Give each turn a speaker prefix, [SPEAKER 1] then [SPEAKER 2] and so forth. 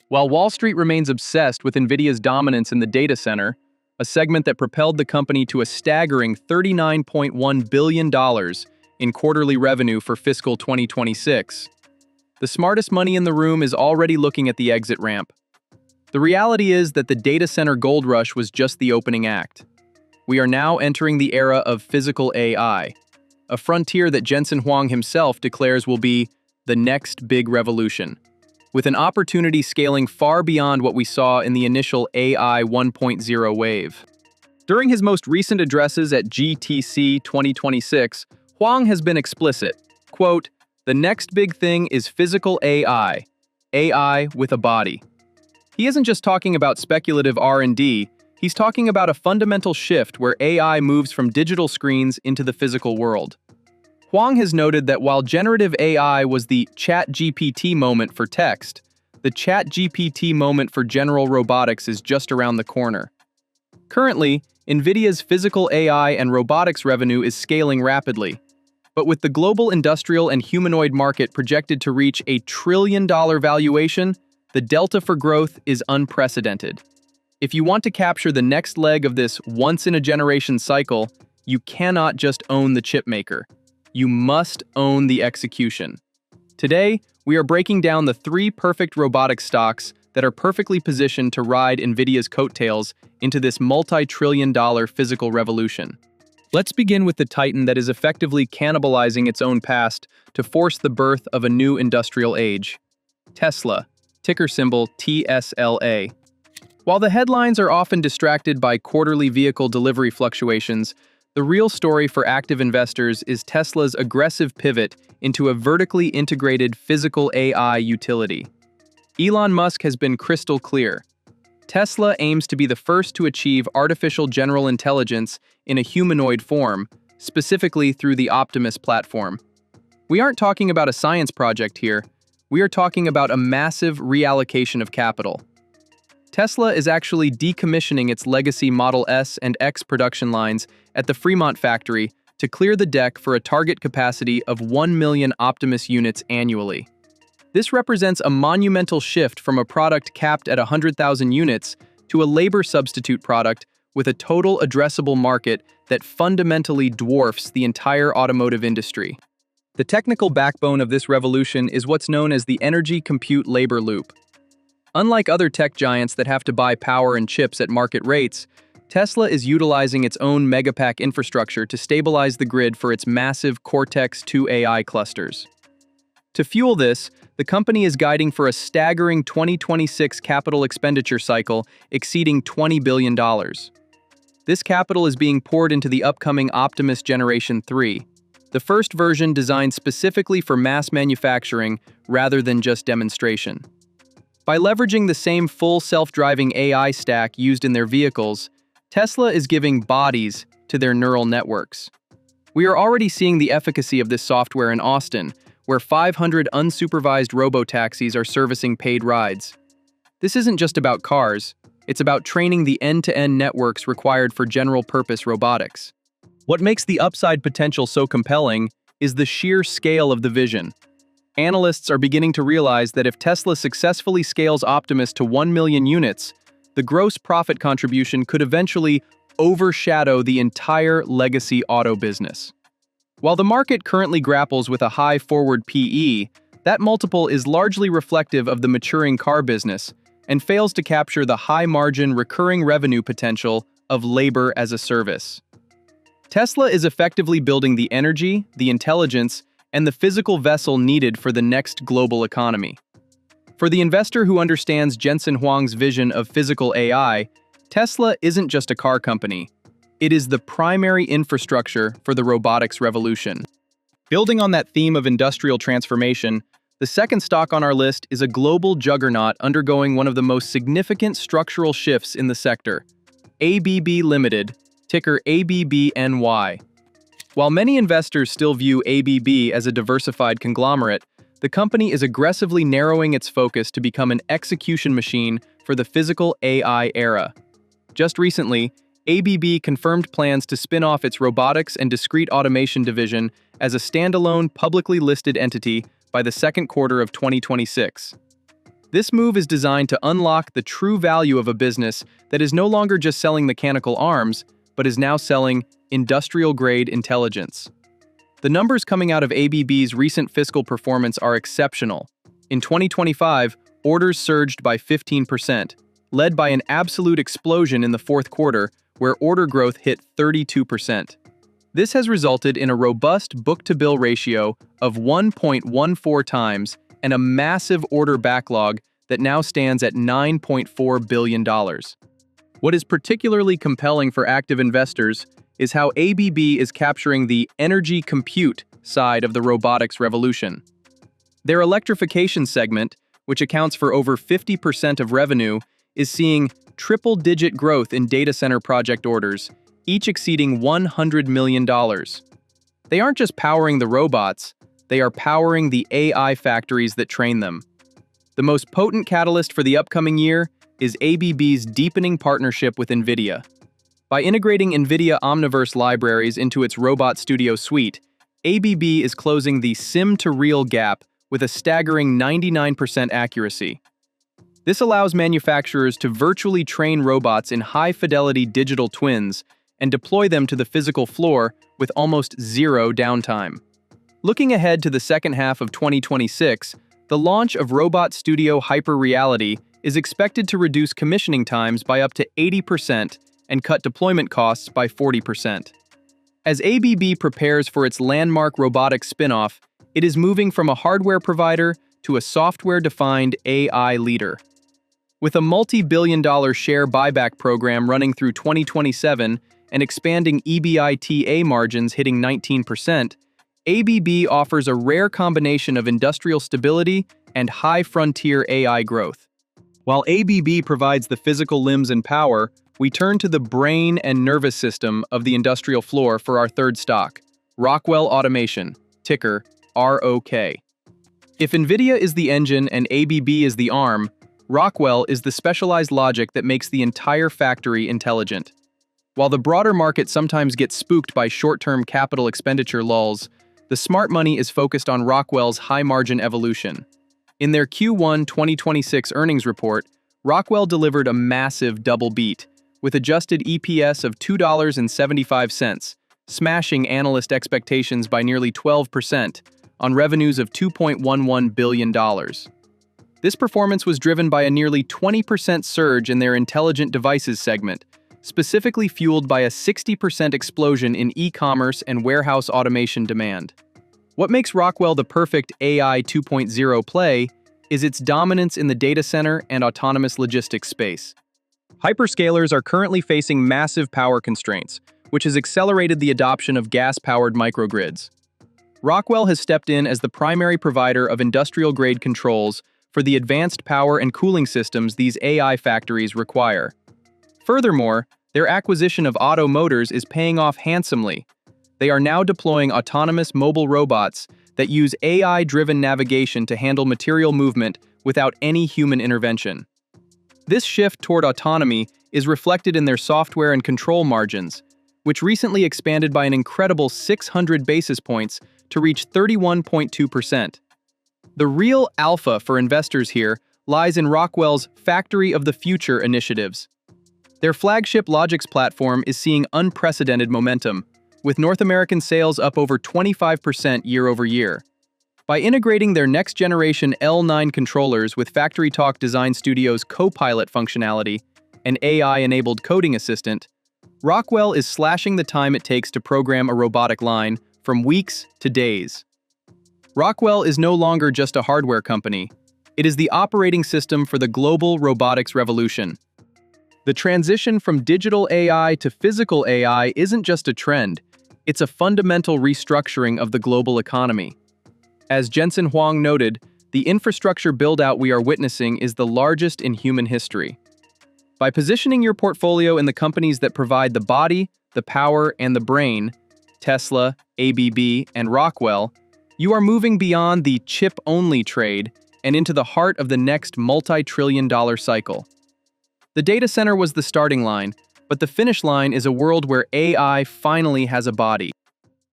[SPEAKER 1] While Wall Street remains obsessed with NVIDIA's dominance in the data center, a segment that propelled the company to a staggering $39.1 billion in quarterly revenue for fiscal 2026. The smartest money in the room is already looking at the exit ramp. The reality is that the data center gold rush was just the opening act. We are now entering the era of physical AI, a frontier that Jensen Huang himself declares will be the next big revolution, with an opportunity scaling far beyond what we saw in the initial AI 1.0 wave. During his most recent addresses at GTC 2026, Huang has been explicit. Quote, "The next big thing is physical AI, AI with a body." He isn't just talking about speculative R&D, he's talking about a fundamental shift where AI moves from digital screens into the physical world. Huang has noted that while generative AI was the ChatGPT moment for text, the ChatGPT moment for general robotics is just around the corner. Currently, NVIDIA's physical AI and robotics revenue is scaling rapidly. But with the global industrial and humanoid market projected to reach a $1 trillion valuation, the delta for growth is unprecedented. If you want to capture the next leg of this once-in-a-generation cycle, you cannot just own the chipmaker. You must own the execution. Today, we are breaking down the 3 perfect robotic stocks that are perfectly positioned to ride NVIDIA's coattails into this multi-trillion-dollar physical revolution. Let's begin with the titan that is effectively cannibalizing its own past to force the birth of a new industrial age. Tesla, ticker symbol TSLA. While the headlines are often distracted by quarterly vehicle delivery fluctuations, the real story for active investors is Tesla's aggressive pivot into a vertically integrated physical AI utility. Elon Musk has been crystal clear. Tesla aims to be the first to achieve artificial general intelligence in a humanoid form, specifically through the Optimus platform. We aren't talking about a science project here, we are talking about a massive reallocation of capital. Tesla is actually decommissioning its legacy Model S and X production lines at the Fremont factory to clear the deck for a target capacity of 1 million Optimus units annually. This represents a monumental shift from a product capped at 100,000 units to a labor substitute product with a total addressable market that fundamentally dwarfs the entire automotive industry. The technical backbone of this revolution is what's known as the energy compute labor loop. Unlike other tech giants that have to buy power and chips at market rates, Tesla is utilizing its own megapack infrastructure to stabilize the grid for its massive Cortex-2 AI clusters. To fuel this, the company is guiding for a staggering 2026 capital expenditure cycle exceeding $20 billion. This capital is being poured into the upcoming Optimus Generation 3, the first version designed specifically for mass manufacturing rather than just demonstration. By leveraging the same full self-driving AI stack used in their vehicles, Tesla is giving bodies to their neural networks. We are already seeing the efficacy of this software in Austin, where 500 unsupervised robotaxis are servicing paid rides. This isn't just about cars, it's about training the end-to-end networks required for general-purpose robotics. What makes the upside potential so compelling is the sheer scale of the vision. Analysts are beginning to realize that if Tesla successfully scales Optimus to 1 million units, the gross profit contribution could eventually overshadow the entire legacy auto business. While the market currently grapples with a high forward PE, that multiple is largely reflective of the maturing car business and fails to capture the high-margin recurring revenue potential of labor as a service. Tesla is effectively building the energy, the intelligence, and the physical vessel needed for the next global economy. For the investor who understands Jensen Huang's vision of physical AI, Tesla isn't just a car company. It is the primary infrastructure for the robotics revolution. Building on that theme of industrial transformation, the second stock on our list is a global juggernaut undergoing one of the most significant structural shifts in the sector. ABB Limited, ticker ABBNY. While many investors still view ABB as a diversified conglomerate, the company is aggressively narrowing its focus to become an execution machine for the physical AI era. Just recently, ABB confirmed plans to spin off its robotics and discrete automation division as a standalone, publicly listed entity by the second quarter of 2026. This move is designed to unlock the true value of a business that is no longer just selling mechanical arms, but is now selling industrial-grade intelligence. The numbers coming out of ABB's recent fiscal performance are exceptional. In 2025, orders surged by 15%, led by an absolute explosion in the fourth quarter, where order growth hit 32%. This has resulted in a robust book-to-bill ratio of 1.14 times and a massive order backlog that now stands at $9.4 billion. What is particularly compelling for active investors is how ABB is capturing the energy compute side of the robotics revolution. Their electrification segment, which accounts for over 50% of revenue, is seeing triple-digit growth in data center project orders, each exceeding $100 million. They aren't just powering the robots, they are powering the AI factories that train them. The most potent catalyst for the upcoming year is ABB's deepening partnership with NVIDIA. By integrating NVIDIA Omniverse libraries into its Robot Studio suite, ABB is closing the sim-to-real gap with a staggering 99% accuracy. This allows manufacturers to virtually train robots in high-fidelity digital twins and deploy them to the physical floor with almost zero downtime. Looking ahead to the second half of 2026, the launch of Robot Studio Hyper Reality is expected to reduce commissioning times by up to 80% and cut deployment costs by 40%. As ABB prepares for its landmark robotics spin-off, it is moving from a hardware provider to a software-defined AI leader. With a multi-billion-dollar share buyback program running through 2027 and expanding EBITDA margins hitting 19%, ABB offers a rare combination of industrial stability and high-frontier AI growth. While ABB provides the physical limbs and power, we turn to the brain and nervous system of the industrial floor for our third stock, Rockwell Automation, ticker ROK. If NVIDIA is the engine and ABB is the arm, Rockwell is the specialized logic that makes the entire factory intelligent. While the broader market sometimes gets spooked by short-term capital expenditure lulls, the smart money is focused on Rockwell's high-margin evolution. In their Q1 2026 earnings report, Rockwell delivered a massive double beat, with adjusted EPS of $2.75, smashing analyst expectations by nearly 12% on revenues of $2.11 billion. This performance was driven by a nearly 20% surge in their intelligent devices segment, specifically fueled by a 60% explosion in e-commerce and warehouse automation demand. What makes Rockwell the perfect AI 2.0 play is its dominance in the data center and autonomous logistics space. Hyperscalers are currently facing massive power constraints, which has accelerated the adoption of gas-powered microgrids. Rockwell has stepped in as the primary provider of industrial-grade controls for the advanced power and cooling systems these AI factories require. Furthermore, their acquisition of Otto Motors is paying off handsomely. They are now deploying autonomous mobile robots that use AI-driven navigation to handle material movement without any human intervention. This shift toward autonomy is reflected in their software and control margins, which recently expanded by an incredible 600 basis points to reach 31.2%. The real alpha for investors here lies in Rockwell's Factory of the Future initiatives. Their flagship Logix platform is seeing unprecedented momentum, with North American sales up over 25% year-over-year. By integrating their next-generation L9 controllers with FactoryTalk Design Studio's Copilot functionality, an AI-enabled coding assistant, Rockwell is slashing the time it takes to program a robotic line from weeks to days. Rockwell is no longer just a hardware company. It is the operating system for the global robotics revolution. The transition from digital AI to physical AI isn't just a trend, it's a fundamental restructuring of the global economy. As Jensen Huang noted, the infrastructure build-out we are witnessing is the largest in human history. By positioning your portfolio in the companies that provide the body, the power, and the brain, Tesla, ABB, and Rockwell, you are moving beyond the chip-only trade and into the heart of the next multi-trillion-dollar cycle. The data center was the starting line, but the finish line is a world where AI finally has a body.